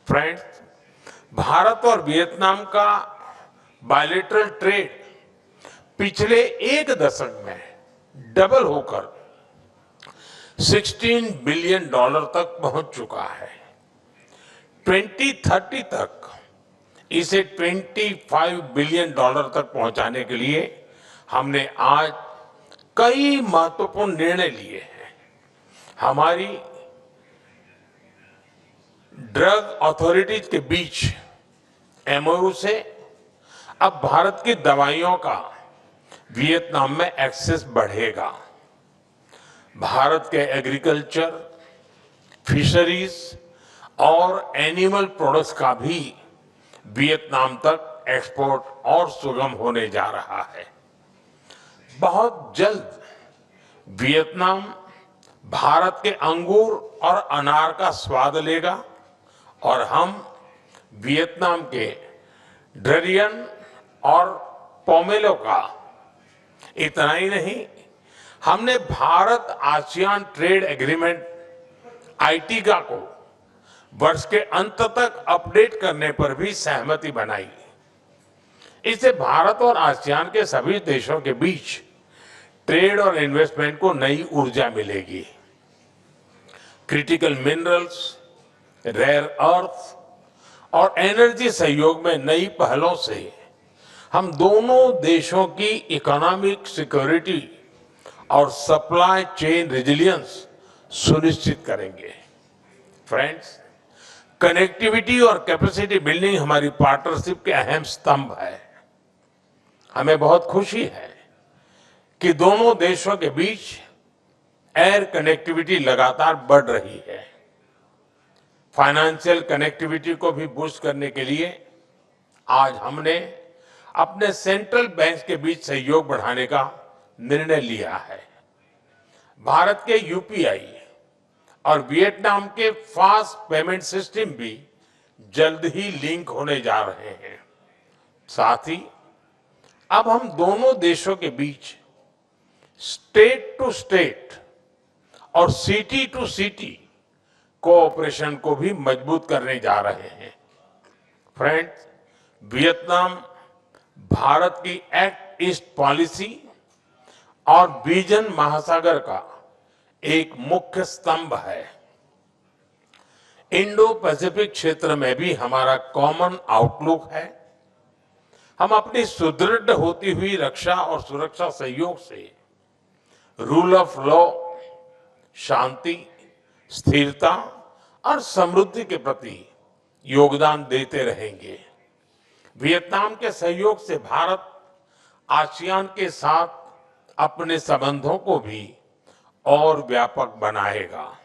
Friends, Bharat और Vietnam का bilateral trade पिछले एक दशक में डबल होकर 16 बिलियन डॉलर तक पहुंच चुका है। 2030 तक इसे 25 बिलियन डॉलर तक पहुंचाने के लिए हमने आज कई महत्वपूर्ण निर्णय लिए हैं। हमारी ड्रग अथॉरिटीज के बीच एमओयू से अब भारत की दवाइयों का वियतनाम में एक्सेस बढ़ेगा। भारत के एग्रीकल्चर, फिशरीज और एनिमल प्रोडक्ट्स का भी वियतनाम तक एक्सपोर्ट और सुगम होने जा रहा है। बहुत जल्द वियतनाम भारत के अंगूर और अनार का स्वाद लेगा और हम वियतनाम के डरियन और पोमेलो का। इतना ही नहीं, हमने भारत आसियान ट्रेड एग्रीमेंट आईटीगा को वर्ष के अंत तक अपडेट करने पर भी सहमति बनाई। इससे भारत और आसियान के सभी देशों के बीच ट्रेड और इन्वेस्टमेंट को नई ऊर्जा मिलेगी। क्रिटिकल मिनरल्स, रेयर अर्थ और एनर्जी सहयोग में नई पहलों से हम दोनों देशों की इकोनॉमिक सिक्योरिटी और सप्लाई चेन रेजिलियंस सुनिश्चित करेंगे। फ्रेंड्स, कनेक्टिविटी और कैपेसिटी बिल्डिंग हमारी पार्टनरशिप के अहम स्तंभ है। हमें बहुत खुशी है कि दोनों देशों के बीच एयर कनेक्टिविटी लगातार बढ़ रही है। फाइनेंशियल कनेक्टिविटी को भी बूस्ट करने के लिए आज हमने अपने सेंट्रल बैंक के बीच सहयोग बढ़ाने का निर्णय लिया है। भारत के यूपीआई और वियतनाम के फास्ट पेमेंट सिस्टम भी जल्द ही लिंक होने जा रहे हैं। साथ ही अब हम दोनों देशों के बीच स्टेट टू स्टेट और सिटी टू सिटी कोऑपरेशन को भी मजबूत करने जा रहे हैं। फ्रेंड्स, वियतनाम भारत की एक्ट ईस्ट पॉलिसी और विजन महासागर का एक मुख्य स्तंभ है। इंडो पैसिफिक क्षेत्र में भी हमारा कॉमन आउटलुक है। हम अपनी सुदृढ़ होती हुई रक्षा और सुरक्षा सहयोग से रूल ऑफ लॉ, शांति, स्थिरता और समृद्धि के प्रति योगदान देते रहेंगे। वियतनाम के सहयोग से भारत आसियान के साथ अपने संबंधों को भी और व्यापक बनाएगा।